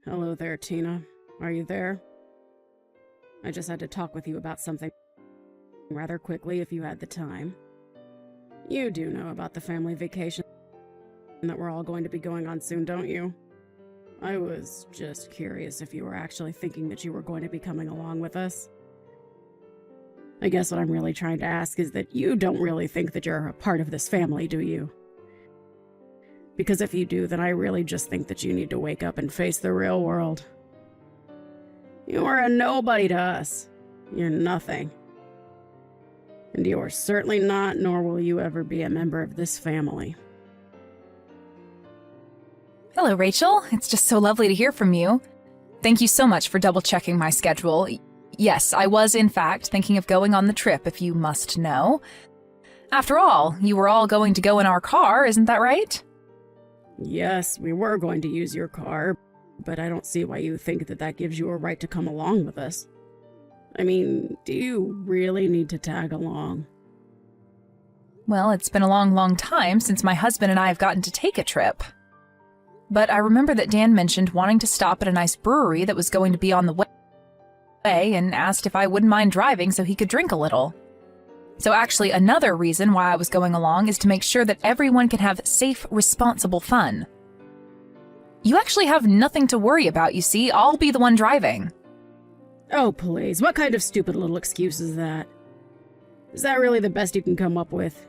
Hello there, Tina. Are you there? I just had to talk with you about something rather quickly if you had the time. You do know about the family vacation that we're all going to be going on soon, don't you? I was just curious if you were actually thinking that you were going to be coming along with us. I guess what I'm really trying to ask is that you don't really think that you're a part of this family, do you? Because if you do, then I really just think that you need to wake up and face the real world. You are a nobody to us. You're nothing. And you are certainly not, nor will you ever be a member of this family. Hello, Rachel. It's just so lovely to hear from you. Thank you so much for double-checking my schedule. Yes, I was, in fact, thinking of going on the trip, if you must know. After all, you were all going to go in our car, isn't that right? Yes, we were going to use your car, but I don't see why you think that gives you a right to come along with us. I mean, do you really need to tag along? Well, it's been a long, long time since my husband and I have gotten to take a trip. But I remember that Dan mentioned wanting to stop at a nice brewery that was going to be on the way and asked if I wouldn't mind driving so he could drink a little. So actually, another reason why I was going along is to make sure that everyone can have safe, responsible fun. You actually have nothing to worry about, you see. I'll be the one driving. Oh, please. What kind of stupid little excuse is that? Is that really the best you can come up with?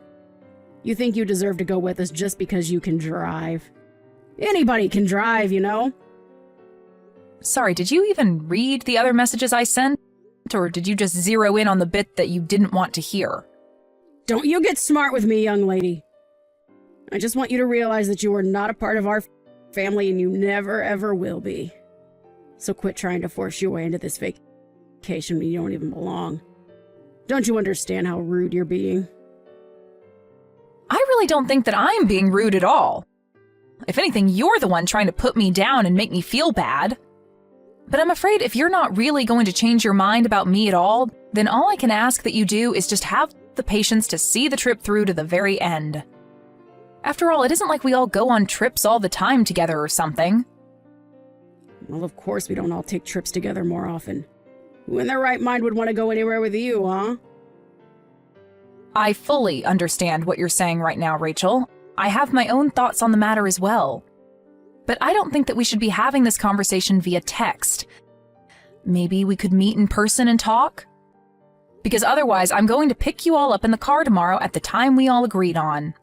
You think you deserve to go with us just because you can drive? Anybody can drive, you know? Sorry, did you even read the other messages I sent? Or did you just zero in on the bit that you didn't want to hear? Don't you get smart with me, young lady. I just want you to realize that you are not a part of our family and you never ever will be. So quit trying to force your way into this vacation when you don't even belong. Don't you understand how rude you're being? I really don't think that I'm being rude at all. If anything, you're the one trying to put me down and make me feel bad. But I'm afraid if you're not really going to change your mind about me at all, then all I can ask that you do is just have the patience to see the trip through to the very end. After all, it isn't like we all go on trips all the time together or something. Well, of course we don't all take trips together more often. Who in their right mind would want to go anywhere with you, huh? I fully understand what you're saying right now, Rachel. I have my own thoughts on the matter as well. But I don't think that we should be having this conversation via text. Maybe we could meet in person and talk? Because otherwise, I'm going to pick you all up in the car tomorrow at the time we all agreed on.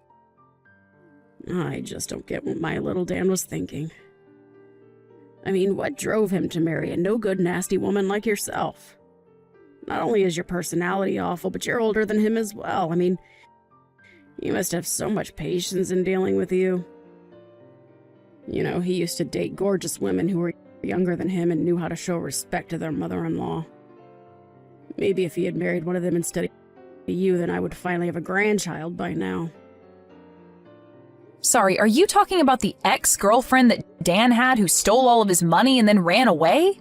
I just don't get what my little Dan was thinking. I mean, what drove him to marry a no-good, nasty woman like yourself? Not only is your personality awful, but you're older than him as well. I mean, you must have so much patience in dealing with you. You know, he used to date gorgeous women who were younger than him and knew how to show respect to their mother-in-law. Maybe if he had married one of them instead of you, then I would finally have a grandchild by now. Sorry, are you talking about the ex-girlfriend that Dan had who stole all of his money and then ran away?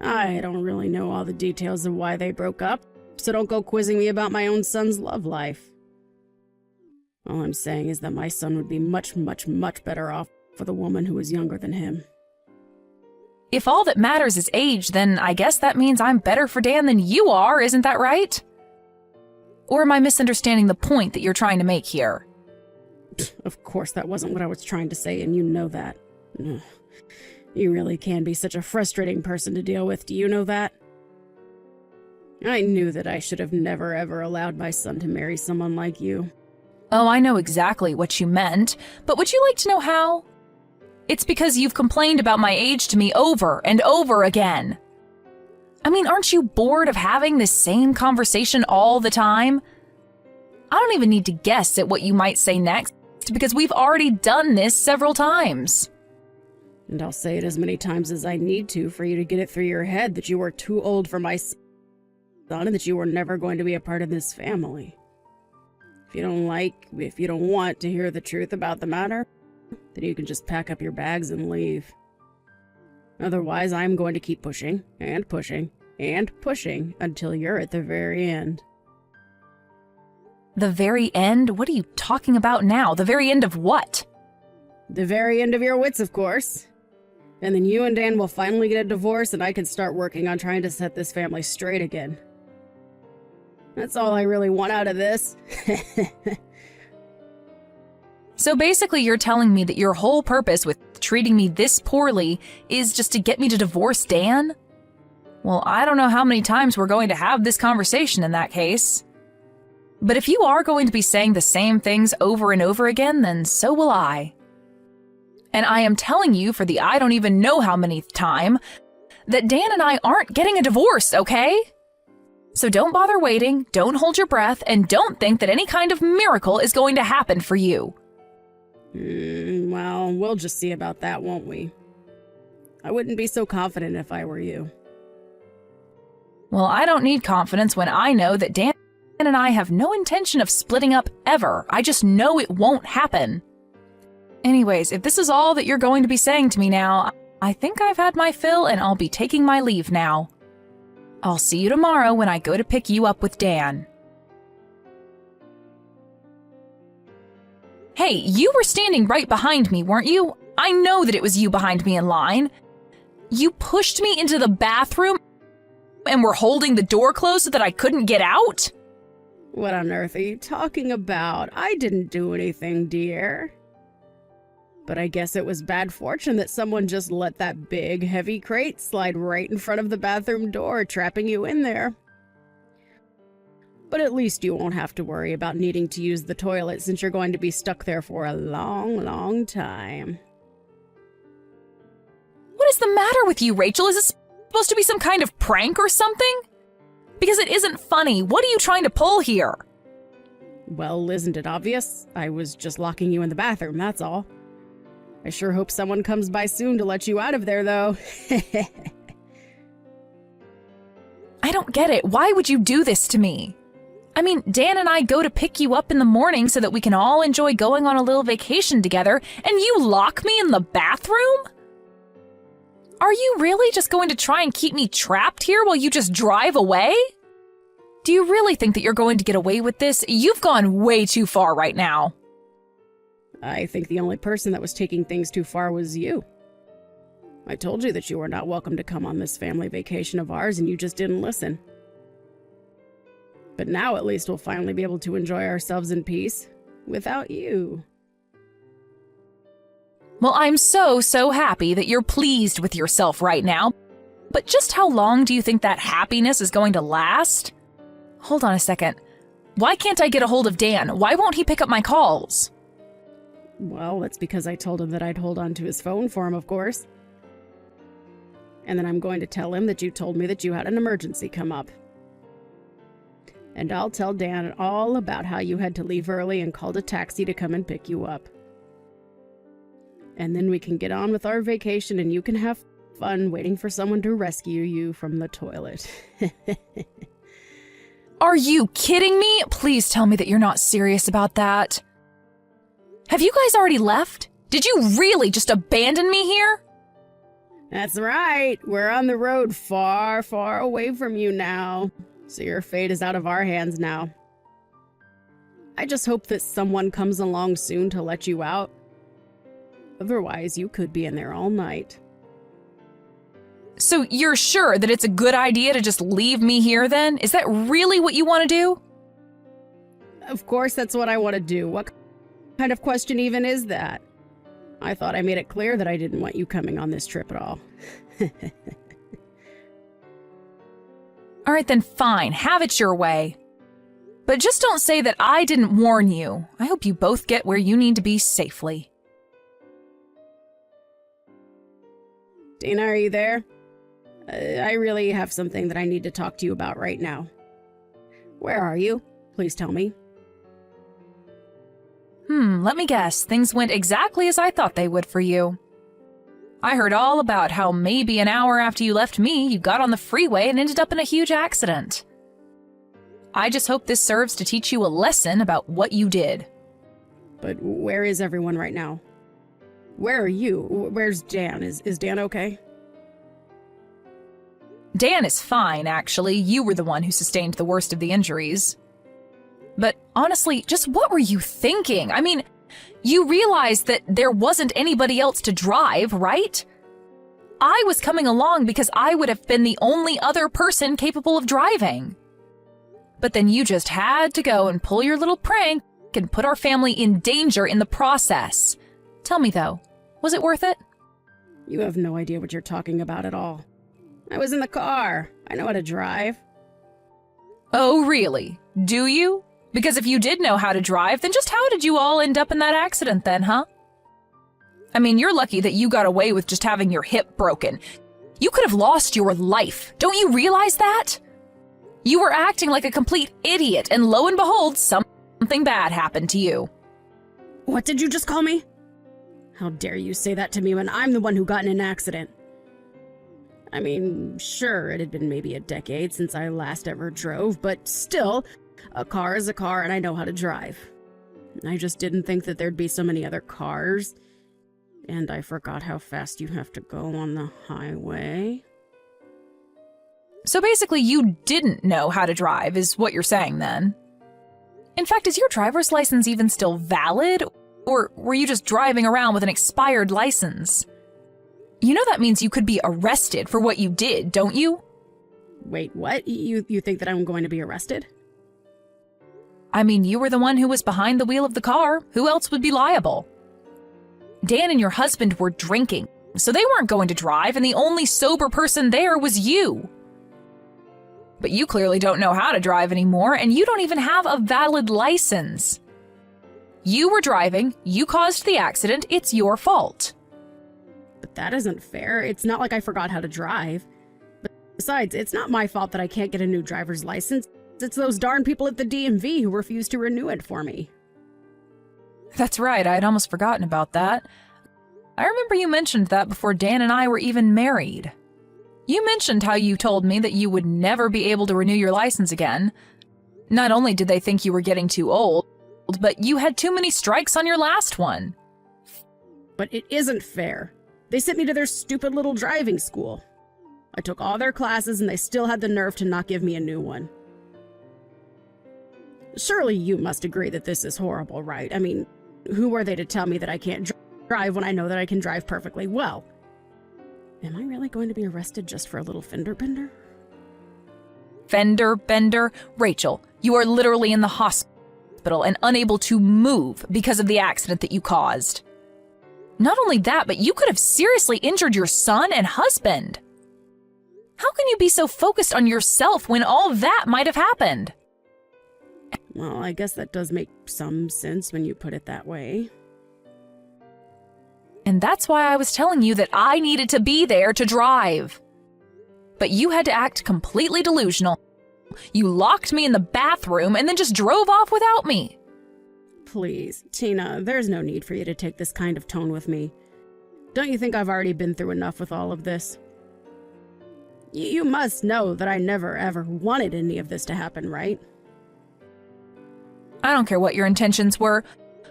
I don't really know all the details of why they broke up, so don't go quizzing me about my own son's love life. All I'm saying is that my son would be much, much, much better off with a woman who was younger than him. If all that matters is age, then I guess that means I'm better for Dan than you are, isn't that right? Or am I misunderstanding the point that you're trying to make here? Of course, that wasn't what I was trying to say, and you know that. Ugh. You really can be such a frustrating person to deal with, do you know that? I knew that I should have never ever allowed my son to marry someone like you. Oh, I know exactly what you meant, but would you like to know how? It's because you've complained about my age to me over and over again. I mean, aren't you bored of having this same conversation all the time? I don't even need to guess at what you might say next, because we've already done this several times. And I'll say it as many times as I need to for you to get it through your head that you were too old for my son and that you were never going to be a part of this family. If you don't want to hear the truth about the matter, then you can just pack up your bags and leave. Otherwise, I'm going to keep pushing and pushing and pushing until you're at the very end. The very end? What are you talking about now? The very end of what? The very end of your wits, of course. And then you and Dan will finally get a divorce and I can start working on trying to set this family straight again. That's all I really want out of this. So basically you're telling me that your whole purpose with treating me this poorly is just to get me to divorce Dan? Well, I don't know how many times we're going to have this conversation in that case. But if you are going to be saying the same things over and over again, then so will I. And I am telling you for the I don't even know how many time that Dan and I aren't getting a divorce, okay? So don't bother waiting, don't hold your breath, and don't think that any kind of miracle is going to happen for you. Well, we'll just see about that, won't we? I wouldn't be so confident if I were you. Well, I don't need confidence when I know that Dan and I have no intention of splitting up ever. I just know it won't happen. Anyways, if this is all that you're going to be saying to me now, I think I've had my fill and I'll be taking my leave now. I'll see you tomorrow when I go to pick you up with Dan. Hey, you were standing right behind me, weren't you? I know that it was you behind me in line. You pushed me into the bathroom and were holding the door closed so that I couldn't get out? What on earth are you talking about? I didn't do anything, dear. But I guess it was bad fortune that someone just let that big, heavy crate slide right in front of the bathroom door, trapping you in there. But at least you won't have to worry about needing to use the toilet since you're going to be stuck there for a long, long time. What is the matter with you, Rachel? Is this supposed to be some kind of prank or something? Because it isn't funny. What are you trying to pull here? Well, isn't it obvious? I was just locking you in the bathroom, that's all. I sure hope someone comes by soon to let you out of there, though. I don't get it. Why would you do this to me? I mean, Dan and I go to pick you up in the morning so that we can all enjoy going on a little vacation together, and you lock me in the bathroom? Are you really just going to try and keep me trapped here while you just drive away? Do you really think that you're going to get away with this? You've gone way too far right now. I think the only person that was taking things too far was you. I told you that you were not welcome to come on this family vacation of ours, and you just didn't listen. But now at least we'll finally be able to enjoy ourselves in peace, without you. Well, I'm so happy that you're pleased with yourself right now. But just how long do you think that happiness is going to last? Hold on a second. Why can't I get a hold of Dan? Why won't he pick up my calls? Well, that's because I told him that I'd hold on to his phone for him, of course. And then I'm going to tell him that you told me that you had an emergency come up. And I'll tell Dan all about how you had to leave early and called a taxi to come and pick you up. And then we can get on with our vacation and you can have fun waiting for someone to rescue you from the toilet. Are you kidding me? Please tell me that you're not serious about that. Have you guys already left? Did you really just abandon me here? That's right. We're on the road far, far away from you now. So your fate is out of our hands now. I just hope that someone comes along soon to let you out. Otherwise, you could be in there all night. So you're sure that it's a good idea to just leave me here then? Is that really what you want to do? Of course, that's what I want to do. What kind of question even is that? I thought I made it clear that I didn't want you coming on this trip at all. All right, then fine. Have it your way. But just don't say that I didn't warn you. I hope you both get where you need to be safely. Dana, are you there? I really have something that I need to talk to you about right now. Where are you? Please tell me. Let me guess. Things went exactly as I thought they would for you. I heard all about how maybe an hour after you left me, you got on the freeway and ended up in a huge accident. I just hope this serves to teach you a lesson about what you did. But where is everyone right now? Where are you? Where's Dan? Is Dan okay? Dan is fine, actually. You were the one who sustained the worst of the injuries. But honestly, just what were you thinking? I mean, you realized that there wasn't anybody else to drive, right? I was coming along because I would have been the only other person capable of driving. But then you just had to go and pull your little prank and put our family in danger in the process. Tell me though, was it worth it? You have no idea what you're talking about at all. I was in the car. I know how to drive. Oh, really? Do you? Because if you did know how to drive, then just how did you all end up in that accident then, huh? I mean, you're lucky that you got away with just having your hip broken. You could have lost your life. Don't you realize that? You were acting like a complete idiot, and lo and behold, something bad happened to you. What did you just call me? How dare you say that to me when I'm the one who got in an accident? I mean, sure, it had been maybe a decade since I last ever drove, but still, a car is a car and I know how to drive. I just didn't think that there'd be so many other cars. And I forgot how fast you have to go on the highway. So basically, you didn't know how to drive, is what you're saying then. In fact, is your driver's license even still valid? Or were you just driving around with an expired license? You know that means you could be arrested for what you did, don't you? Wait, what? You think that I'm going to be arrested? I mean, you were the one who was behind the wheel of the car. Who else would be liable? Dan and your husband were drinking, so they weren't going to drive, and the only sober person there was you. But you clearly don't know how to drive anymore, and you don't even have a valid license. You were driving, you caused the accident, it's your fault. But that isn't fair. It's not like I forgot how to drive. Besides, it's not my fault that I can't get a new driver's license. It's those darn people at the DMV who refuse to renew it for me. That's right, I had almost forgotten about that. I remember you mentioned that before Dan and I were even married. You mentioned how you told me that you would never be able to renew your license again. Not only did they think you were getting too old, but you had too many strikes on your last one. But it isn't fair. They sent me to their stupid little driving school. I took all their classes and they still had the nerve to not give me a new one. Surely you must agree that this is horrible, right? I mean, who are they to tell me that I can't drive when I know that I can drive perfectly well? Am I really going to be arrested just for a little fender bender? Fender bender? Rachel, you are literally in the hospital and unable to move because of the accident that you caused. Not only that, but you could have seriously injured your son and husband. How can you be so focused on yourself when all that might have happened? Well, I guess that does make some sense when you put it that way. And that's why I was telling you that I needed to be there to drive. But you had to act completely delusional. You locked me in the bathroom and then just drove off without me. Please, Tina, there's no need for you to take this kind of tone with me. Don't you think I've already been through enough with all of this? You must know that I never ever wanted any of this to happen, right? I don't care what your intentions were.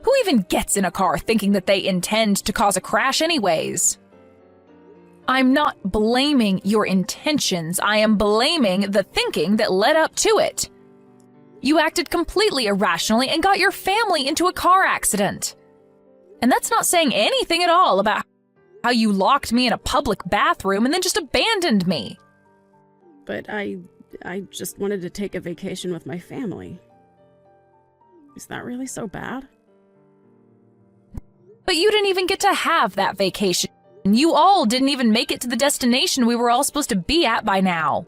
Who even gets in a car thinking that they intend to cause a crash anyways? I'm not blaming your intentions. I am blaming the thinking that led up to it. You acted completely irrationally and got your family into a car accident. And that's not saying anything at all about how you locked me in a public bathroom and then just abandoned me. But I just wanted to take a vacation with my family. Is that really so bad? But you didn't even get to have that vacation. You all didn't even make it to the destination we were all supposed to be at by now.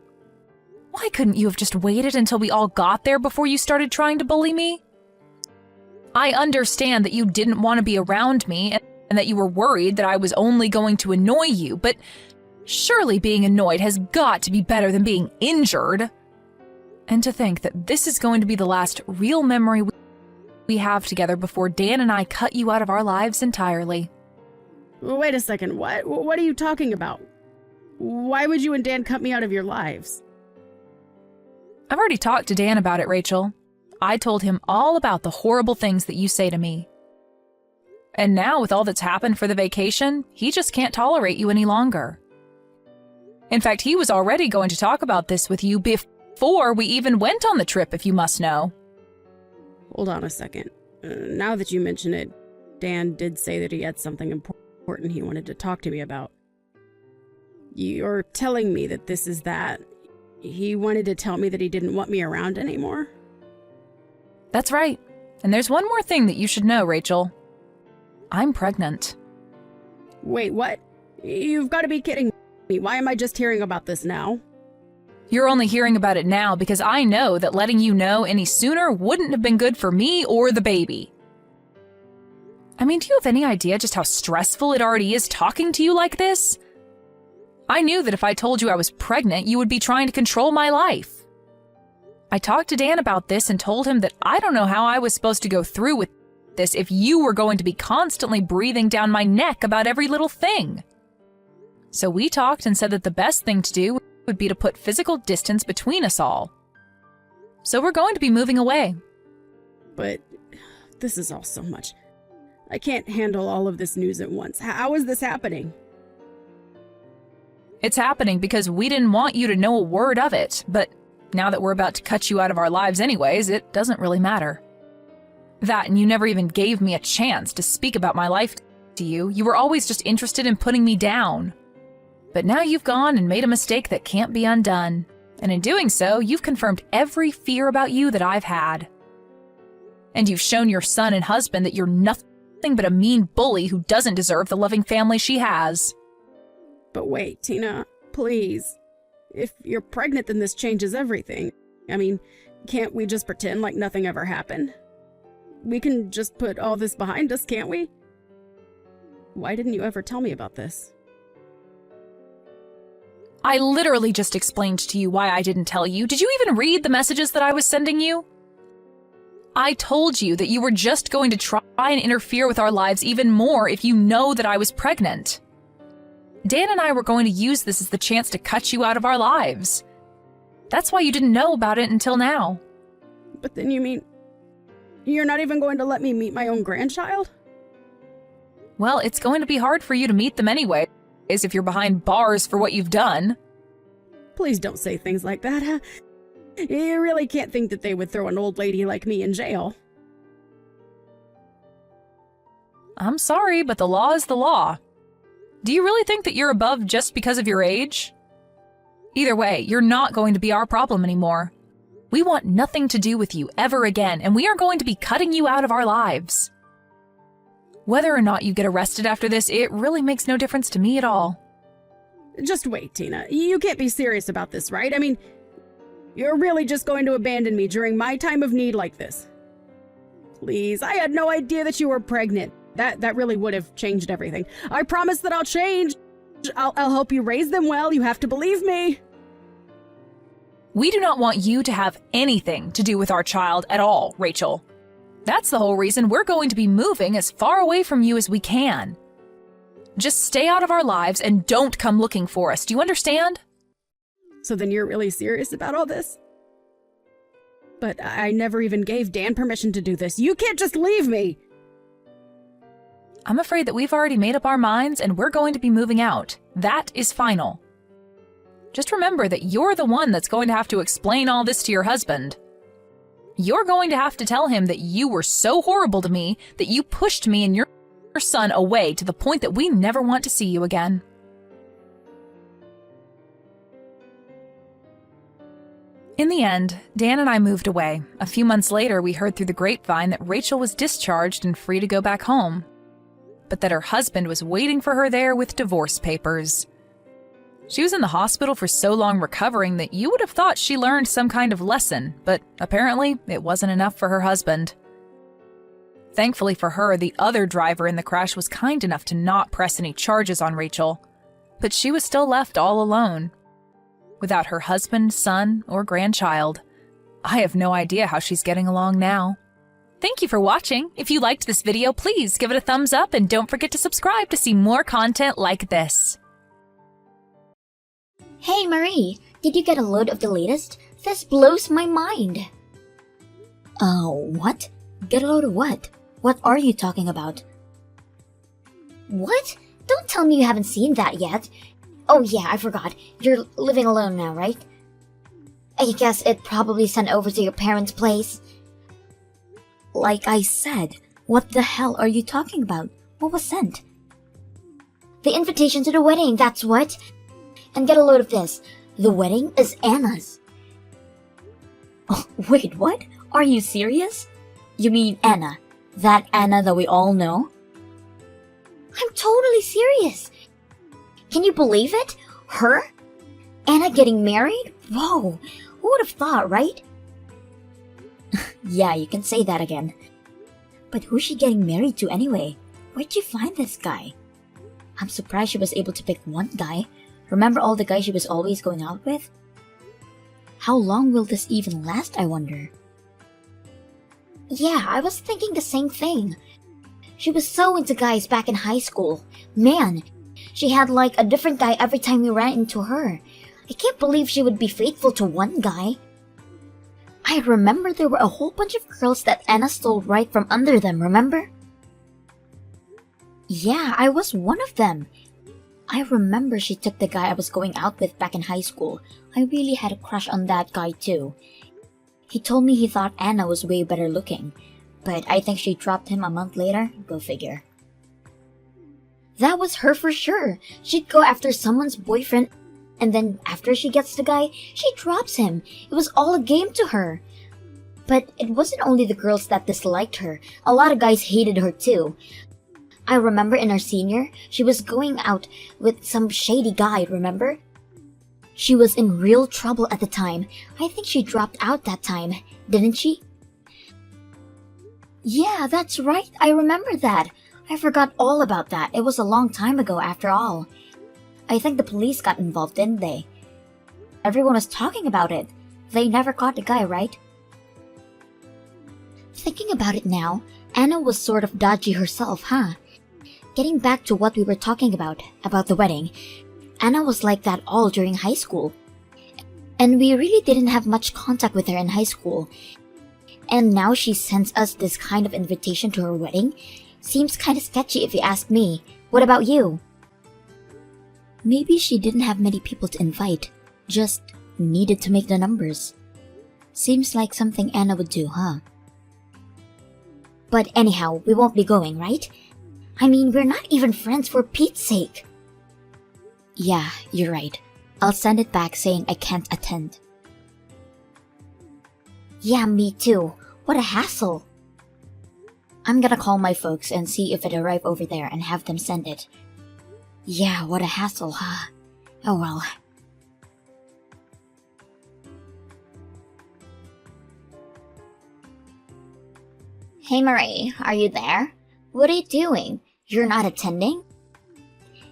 Why couldn't you have just waited until we all got there before you started trying to bully me? I understand that you didn't want to be around me and that you were worried that I was only going to annoy you, but surely being annoyed has got to be better than being injured. And to think that this is going to be the last real memory we have together before Dan and I cut you out of our lives entirely. Wait a second, what are you talking about? Why would you and Dan cut me out of your lives? I've already talked to Dan about it, Rachel. I told him all about the horrible things that you say to me. And now, with all that's happened for the vacation, he just can't tolerate you any longer. In fact, he was already going to talk about this with you before we even went on the trip, if you must know. Hold on a second. Now that you mention it, Dan did say that he had something important he wanted to talk to me about. You're telling me that this is that. He wanted to tell me that he didn't want me around anymore? That's right. And there's one more thing that you should know, Rachel. I'm pregnant. Wait, what? You've got to be kidding me. Why am I just hearing about this now? You're only hearing about it now because I know that letting you know any sooner wouldn't have been good for me or the baby. I mean, do you have any idea just how stressful it already is talking to you like this? I knew that if I told you I was pregnant, you would be trying to control my life. I talked to Dan about this and told him that I don't know how I was supposed to go through with this if you were going to be constantly breathing down my neck about every little thing. So we talked and said that the best thing to do would be to put physical distance between us all. So we're going to be moving away. But this is all so much. I can't handle all of this news at once. How is this happening? It's happening because we didn't want you to know a word of it, but now that we're about to cut you out of our lives anyways, it doesn't really matter. That, and you never even gave me a chance to speak about my life to you. You were always just interested in putting me down. But now you've gone and made a mistake that can't be undone. And in doing so, you've confirmed every fear about you that I've had. And you've shown your son and husband that you're nothing but a mean bully who doesn't deserve the loving family she has. But wait, Tina, please. If you're pregnant, then this changes everything. I mean, can't we just pretend like nothing ever happened? We can just put all this behind us, can't we? Why didn't you ever tell me about this? I literally just explained to you why I didn't tell you. Did you even read the messages that I was sending you? I told you that you were just going to try and interfere with our lives even more if you know that I was pregnant. Dan and I were going to use this as the chance to cut you out of our lives. That's why you didn't know about it until now. But then you mean you're not even going to let me meet my own grandchild? Well, it's going to be hard for you to meet them anyway, as if you're behind bars for what you've done. Please don't say things like that. Huh? You really can't think that they would throw an old lady like me in jail. I'm sorry, but the law is the law. Do you really think that you're above just because of your age? Either way, you're not going to be our problem anymore. We want nothing to do with you ever again, and we are going to be cutting you out of our lives. Whether or not you get arrested after this, it really makes no difference to me at all. Just wait, Tina. You can't be serious about this, right? I mean, you're really just going to abandon me during my time of need like this? Please, I had no idea that you were pregnant. That really would have changed everything. I promise that I'll change. I'll help you raise them well. You have to believe me. We do not want you to have anything to do with our child at all, Rachel. That's the whole reason we're going to be moving as far away from you as we can. Just stay out of our lives and don't come looking for us. Do you understand? So then you're really serious about all this? But I never even gave Dan permission to do this. You can't just leave me! I'm afraid that we've already made up our minds and we're going to be moving out. That is final. Just remember that you're the one that's going to have to explain all this to your husband. You're going to have to tell him that you were so horrible to me that you pushed me and your son away to the point that we never want to see you again. In the end, Dan and I moved away. A few months later, we heard through the grapevine that Rachel was discharged and free to go back home, but that her husband was waiting for her there with divorce papers. She was in the hospital for so long recovering that you would have thought she learned some kind of lesson, but apparently it wasn't enough for her husband. Thankfully for her, the other driver in the crash was kind enough to not press any charges on Rachel, but she was still left all alone, without her husband, son, or grandchild. I have no idea how she's getting along now. Thank you for watching. If you liked this video, please give it a thumbs up and don't forget to subscribe to see more content like this. Hey Marie, did you get a load of the latest? This blows my mind. What? Get a load of what? What are you talking about? What? Don't tell me you haven't seen that yet. Oh yeah, I forgot. You're living alone now, right? I guess it probably sent over to your parents' place. Like I said, what the hell are you talking about? What was sent? The invitation to the wedding, that's what. And get a load of this. The wedding is Anna's. Oh, wait, what? Are you serious? You mean Anna? That Anna that we all know? I'm totally serious. Can you believe it? Her? Anna getting married? Whoa, who would have thought, right? Yeah, you can say that again. But who's she getting married to anyway? Where'd you find this guy? I'm surprised she was able to pick one guy. Remember all the guys she was always going out with? How long will this even last, I wonder? Yeah, I was thinking the same thing. She was so into guys back in high school. Man, she had like a different guy every time we ran into her. I can't believe she would be faithful to one guy. I remember there were a whole bunch of girls that Anna stole right from under them, remember? Yeah, I was one of them. I remember she took the guy I was going out with back in high school. I really had a crush on that guy too. He told me he thought Anna was way better looking, but I think she dropped him a month later. Go figure. That was her for sure. She'd go after someone's boyfriend, and then after she gets the guy, she drops him. It was all a game to her. But it wasn't only the girls that disliked her. A lot of guys hated her too. I remember in our senior, she was going out with some shady guy, remember? She was in real trouble at the time. I think she dropped out that time, didn't she? Yeah, that's right. I remember that. I forgot all about that. It was a long time ago after all. I think the police got involved, didn't they? Everyone was talking about it. They never caught the guy, right? Thinking about it now, Anna was sort of dodgy herself, huh? Getting back to what we were talking about the wedding, Anna was like that all during high school. And we really didn't have much contact with her in high school. And now she sends us this kind of invitation to her wedding. Seems kind of sketchy if you ask me. What about you? Maybe she didn't have many people to invite, just needed to make the numbers. Seems like something Anna would do, huh? But anyhow, we won't be going, right? I mean, we're not even friends for Pete's sake. Yeah, you're right. I'll send it back saying I can't attend. Yeah, me too. What a hassle. I'm gonna call my folks and see if it arrived over there and have them send it. Yeah, what a hassle, huh? Oh well. Hey Marie, are you there? What are you doing? You're not attending?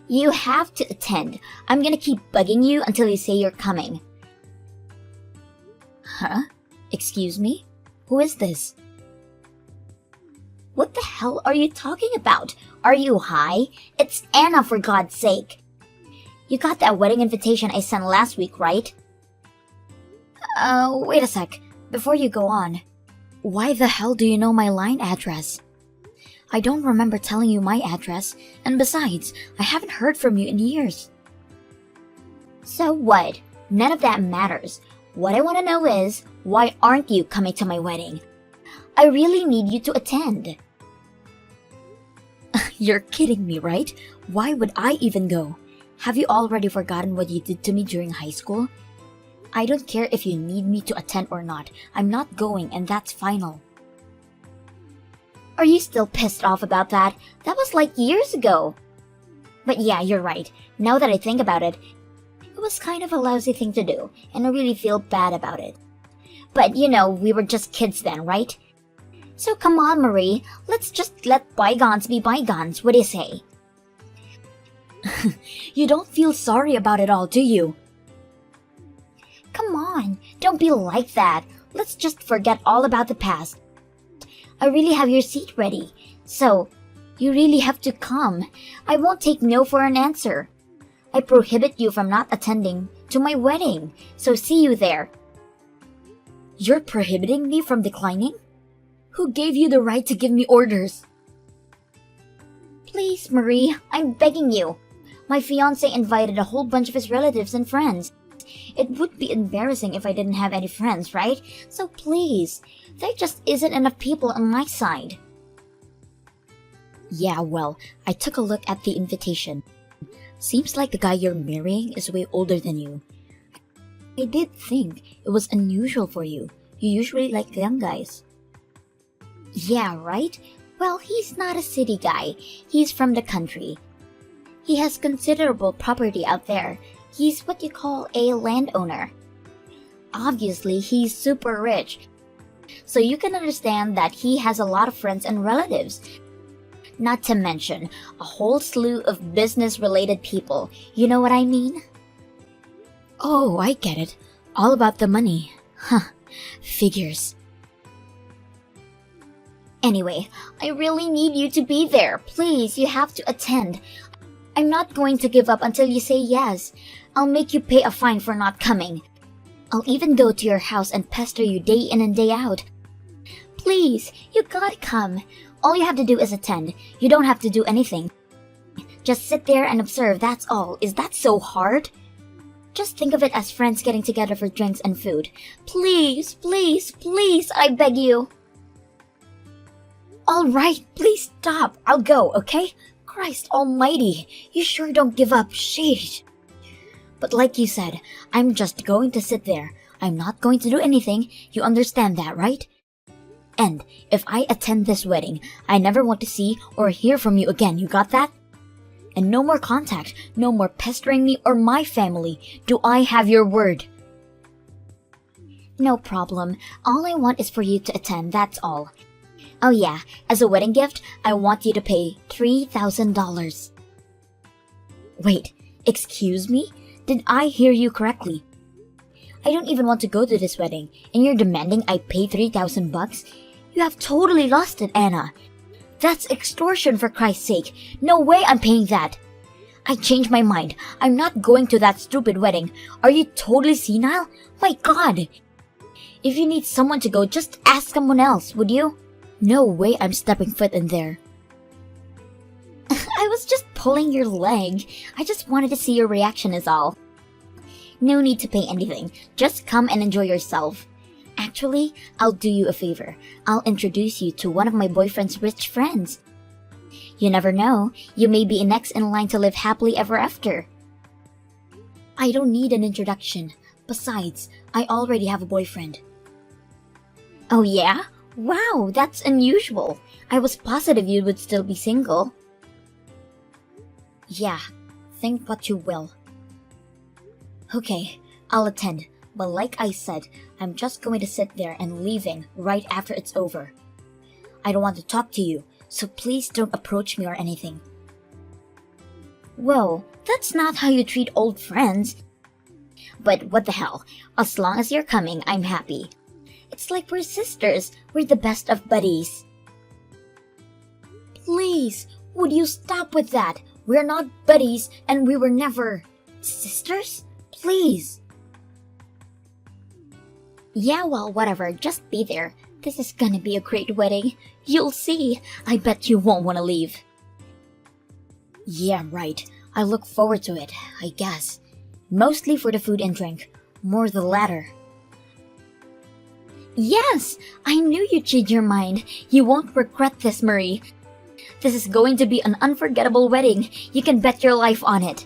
You have to attend. I'm gonna keep bugging you until you say you're coming. Huh? Excuse me? Who is this? What the hell are you talking about? Are you high? It's Anna, for God's sake. You got that wedding invitation I sent last week, right? Wait a sec. Before you go on, why the hell do you know my line address? I don't remember telling you my address, and besides, I haven't heard from you in years. So what? None of that matters. What I want to know is, why aren't you coming to my wedding? I really need you to attend. You're kidding me, right? Why would I even go? Have you already forgotten what you did to me during high school? I don't care if you need me to attend or not. I'm not going, and that's final. Are you still pissed off about that? That was like years ago. But yeah, you're right. Now that I think about it, it was kind of a lousy thing to do, and I really feel bad about it. But you know, we were just kids then, right? So come on, Marie, let's just let bygones be bygones, what do you say? You don't feel sorry about it all, do you? Come on, don't be like that. Let's just forget all about the past. I really have your seat ready, so you really have to come. I won't take no for an answer. I prohibit you from not attending to my wedding, so see you there. You're prohibiting me from declining? Who gave you the right to give me orders? Please, Marie, I'm begging you. My fiancé invited a whole bunch of his relatives and friends. It would be embarrassing if I didn't have any friends, right? So please, there just isn't enough people on my side. Yeah, well, I took a look at the invitation. Seems like the guy you're marrying is way older than you. I did think it was unusual for you. You usually like young guys. Yeah, right? Well, he's not a city guy. He's from the country. He has considerable property out there. He's what you call a landowner. Obviously, he's super rich. So you can understand that he has a lot of friends and relatives. Not to mention, a whole slew of business-related people. You know what I mean? Oh, I get it. All about the money. Huh. Figures. Anyway, I really need you to be there. Please, you have to attend. I'm not going to give up until you say yes. I'll make you pay a fine for not coming. I'll even go to your house and pester you day in and day out. Please, you gotta come. All you have to do is attend. You don't have to do anything. Just sit there and observe, that's all. Is that so hard? Just think of it as friends getting together for drinks and food. Please, please, please, I beg you. Alright, please stop. I'll go, okay? Christ almighty, you sure don't give up, sheesh. But like you said, I'm just going to sit there. I'm not going to do anything. You understand that, right? And if I attend this wedding, I never want to see or hear from you again. You got that? And no more contact, no more pestering me or my family. Do I have your word? No problem. All I want is for you to attend, that's all. Oh yeah, as a wedding gift, I want you to pay $3,000. Wait, excuse me? Did I hear you correctly? I don't even want to go to this wedding, and you're demanding I pay $3,000? You have totally lost it, Anna. That's extortion, for Christ's sake. No way I'm paying that. I changed my mind. I'm not going to that stupid wedding. Are you totally senile? My God. If you need someone to go, just ask someone else, would you? No way I'm stepping foot in there. I was just pulling your leg. I just wanted to see your reaction is all. No need to pay anything. Just come and enjoy yourself. Actually, I'll do you a favor. I'll introduce you to one of my boyfriend's rich friends. You never know. You may be next in line to live happily ever after. I don't need an introduction. Besides, I already have a boyfriend. Oh yeah? Wow, that's unusual. I was positive you would still be single. Yeah, think what you will. Okay, I'll attend, but like I said, I'm just going to sit there and leaving right after it's over. I don't want to talk to you, so please don't approach me or anything. Whoa, that's not how you treat old friends. But what the hell, as long as you're coming, I'm happy. It's like we're sisters, we're the best of buddies. Please, would you stop with that? We're not buddies, and we were never... sisters? Please. Yeah, well, whatever, just be there. This is gonna be a great wedding. You'll see. I bet you won't want to leave. Yeah, right. I look forward to it, I guess. Mostly for the food and drink. More the latter. Yes! I knew you'd change your mind. You won't regret this, Marie. This is going to be an unforgettable wedding. You can bet your life on it.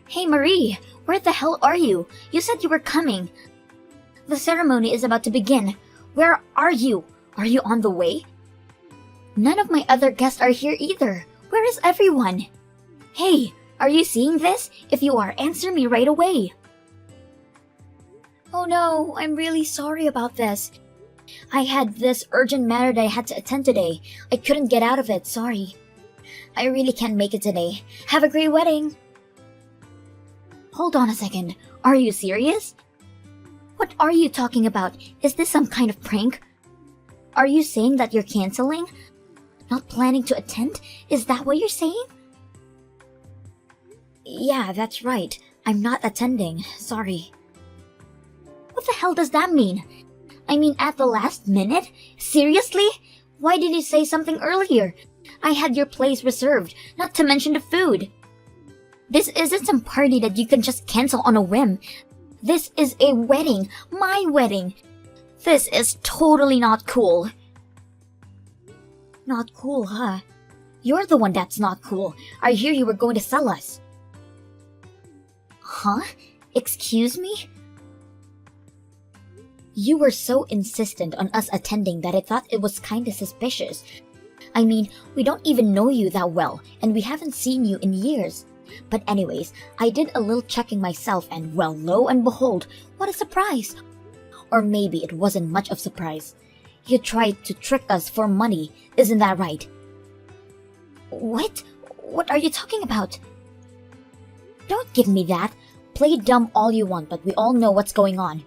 Hey Marie, where the hell are you? You said you were coming. The ceremony is about to begin. Where are you? Are you on the way? None of my other guests are here either. Where is everyone? Hey, are you seeing this? If you are, answer me right away. Oh no, I'm really sorry about this. I had this urgent matter that I had to attend today. I couldn't get out of it, sorry. I really can't make it today. Have a great wedding. Hold on a second. Are you serious? What are you talking about? Is this some kind of prank? Are you saying that you're canceling? Not planning to attend? Is that what you're saying? Yeah, that's right. I'm not attending. Sorry. What the hell does that mean? I mean, at the last minute? Seriously? Why did you say something earlier? I had your place reserved, not to mention the food. This isn't some party that you can just cancel on a whim. This is a wedding. My wedding. This is totally not cool. Not cool, huh? You're the one that's not cool. I hear you were going to sell us. Huh? Excuse me? You were so insistent on us attending that I thought it was kinda suspicious. I mean, we don't even know you that well, and we haven't seen you in years. But anyways, I did a little checking myself and well, lo and behold, what a surprise! Or maybe it wasn't much of a surprise. You tried to trick us for money, isn't that right? What? What are you talking about? Don't give me that. Play dumb all you want, but we all know what's going on.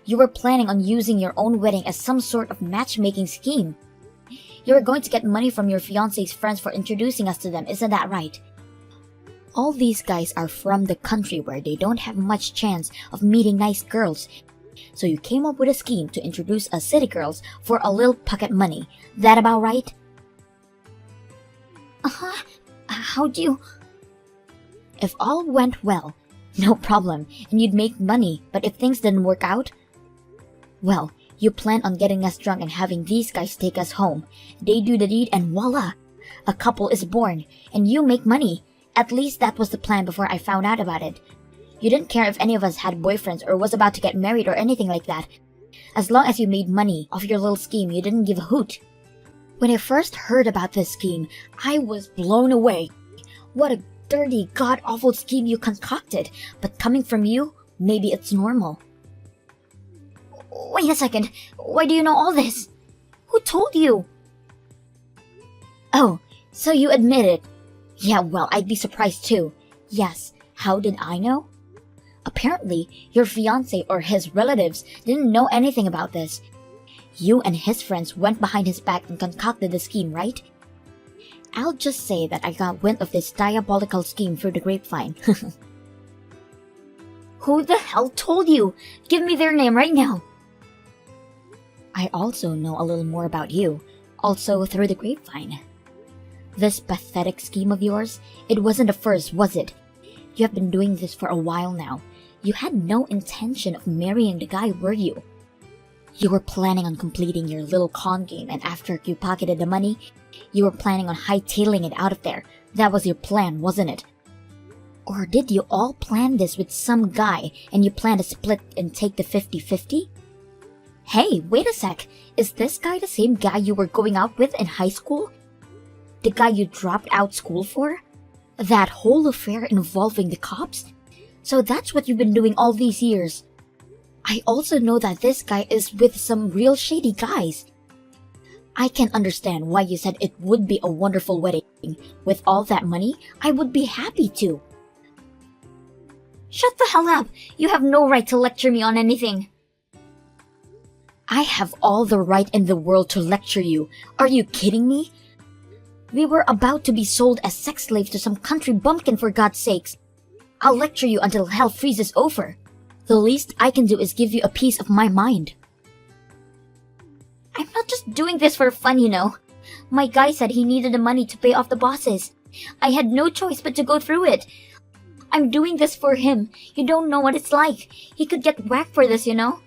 You were planning on using your own wedding as some sort of matchmaking scheme. You were going to get money from your fiancé's friends for introducing us to them, isn't that right? All these guys are from the country where they don't have much chance of meeting nice girls. So you came up with a scheme to introduce us city girls for a little pocket money. That about right? How'd you... If all went well, no problem, and you'd make money, but if things didn't work out, well, you plan on getting us drunk and having these guys take us home. They do the deed and voila! A couple is born, and you make money. At least that was the plan before I found out about it. You didn't care if any of us had boyfriends or was about to get married or anything like that. As long as you made money off your little scheme, you didn't give a hoot. When I first heard about this scheme, I was blown away. What a dirty, god-awful scheme you concocted, but coming from you, maybe it's normal. Wait a second, why do you know all this? Who told you? Oh, so you admit it. Yeah, well, I'd be surprised too. Yes, how did I know? Apparently, your fiancé or his relatives didn't know anything about this. You and his friends went behind his back and concocted the scheme, right? I'll just say that I got wind of this diabolical scheme through the grapevine. Who the hell told you? Give me their name right now. I also know a little more about you, also through the grapevine. This pathetic scheme of yours, it wasn't the first, was it? You have been doing this for a while now. You had no intention of marrying the guy, were you? You were planning on completing your little con game, and after you pocketed the money, you were planning on hightailing it out of there. That was your plan, wasn't it? Or did you all plan this with some guy, and you plan to split and take the 50-50? Hey, wait a sec. Is this guy the same guy you were going out with in high school? The guy you dropped out school for? That whole affair involving the cops? So that's what you've been doing all these years. I also know that this guy is with some real shady guys. I can understand why you said it would be a wonderful wedding. With all that money, I would be happy to. Shut the hell up! You have no right to lecture me on anything. I have all the right in the world to lecture you. Are you kidding me? We were about to be sold as sex slaves to some country bumpkin, for God's sakes. I'll lecture you until hell freezes over. The least I can do is give you a piece of my mind. I'm not just doing this for fun, you know. My guy said he needed the money to pay off the bosses. I had no choice but to go through it. I'm doing this for him. You don't know what it's like. He could get whacked for this, you know.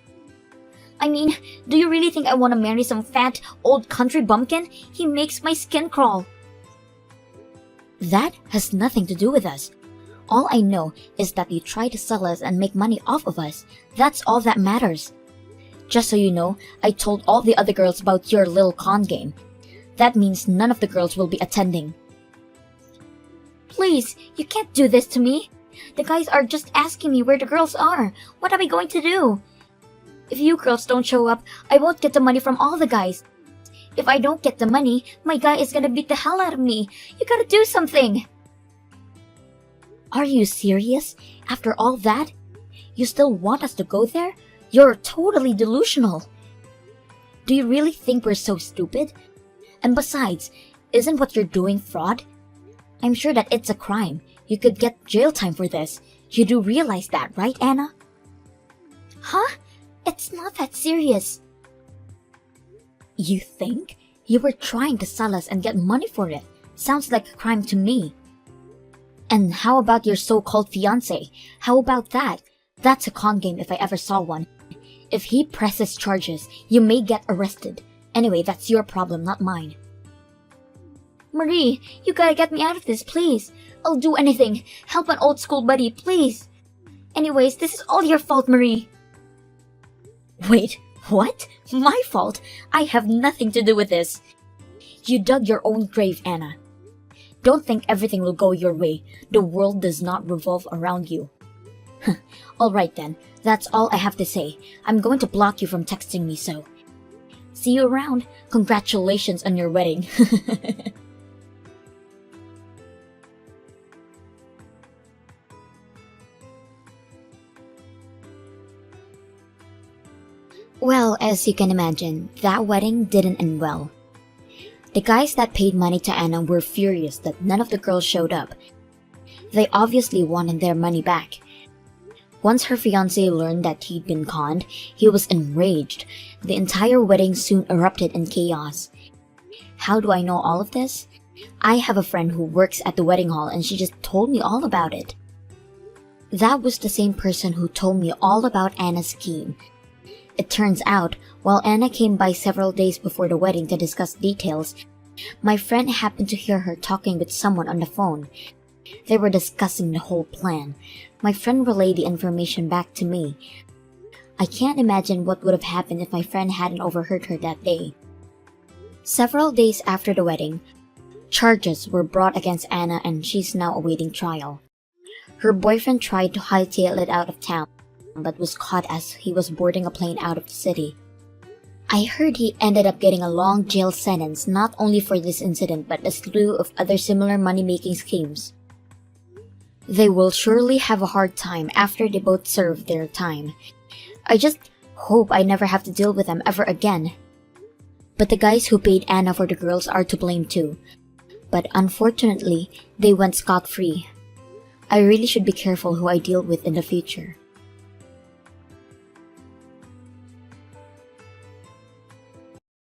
I mean, do you really think I want to marry some fat, old country bumpkin? He makes my skin crawl. That has nothing to do with us. All I know is that you try to sell us and make money off of us. That's all that matters. Just so you know, I told all the other girls about your little con game. That means none of the girls will be attending. Please, you can't do this to me. The guys are just asking me where the girls are. What am I going to do? If you girls don't show up, I won't get the money from all the guys. If I don't get the money, my guy is gonna beat the hell out of me. You gotta do something. Are you serious? After all that? You still want us to go there? You're totally delusional. Do you really think we're so stupid? And besides, isn't what you're doing fraud? I'm sure that it's a crime. You could get jail time for this. You do realize that, right, Anna? Huh? It's not that serious. You think? You were trying to sell us and get money for it. Sounds like a crime to me. And how about your so-called fiancé? How about that? That's a con game if I ever saw one. If he presses charges, you may get arrested. Anyway, that's your problem, not mine. Marie, you gotta get me out of this, please. I'll do anything. Help an old school buddy, please. Anyways, this is all your fault, Marie. Wait, what? My fault? I have nothing to do with this. You dug your own grave, Anna. Don't think everything will go your way. The world does not revolve around you. Alright then, that's all I have to say. I'm going to block you from texting me, so. See you around. Congratulations on your wedding. Well, as you can imagine, that wedding didn't end well. The guys that paid money to Anna were furious that none of the girls showed up. They obviously wanted their money back. Once her fiancé learned that he'd been conned, he was enraged. The entire wedding soon erupted in chaos. How do I know all of this? I have a friend who works at the wedding hall and she just told me all about it. That was the same person who told me all about Anna's scheme. It turns out, while Anna came by several days before the wedding to discuss details, my friend happened to hear her talking with someone on the phone. They were discussing the whole plan. My friend relayed the information back to me. I can't imagine what would have happened if my friend hadn't overheard her that day. Several days after the wedding, charges were brought against Anna and she's now awaiting trial. Her boyfriend tried to hightail it out of town, but was caught as he was boarding a plane out of the city. I heard he ended up getting a long jail sentence not only for this incident but a slew of other similar money-making schemes. They will surely have a hard time after they both serve their time. I just hope I never have to deal with them ever again. But the guys who paid Anna for the girls are to blame too. But unfortunately, they went scot-free. I really should be careful who I deal with in the future.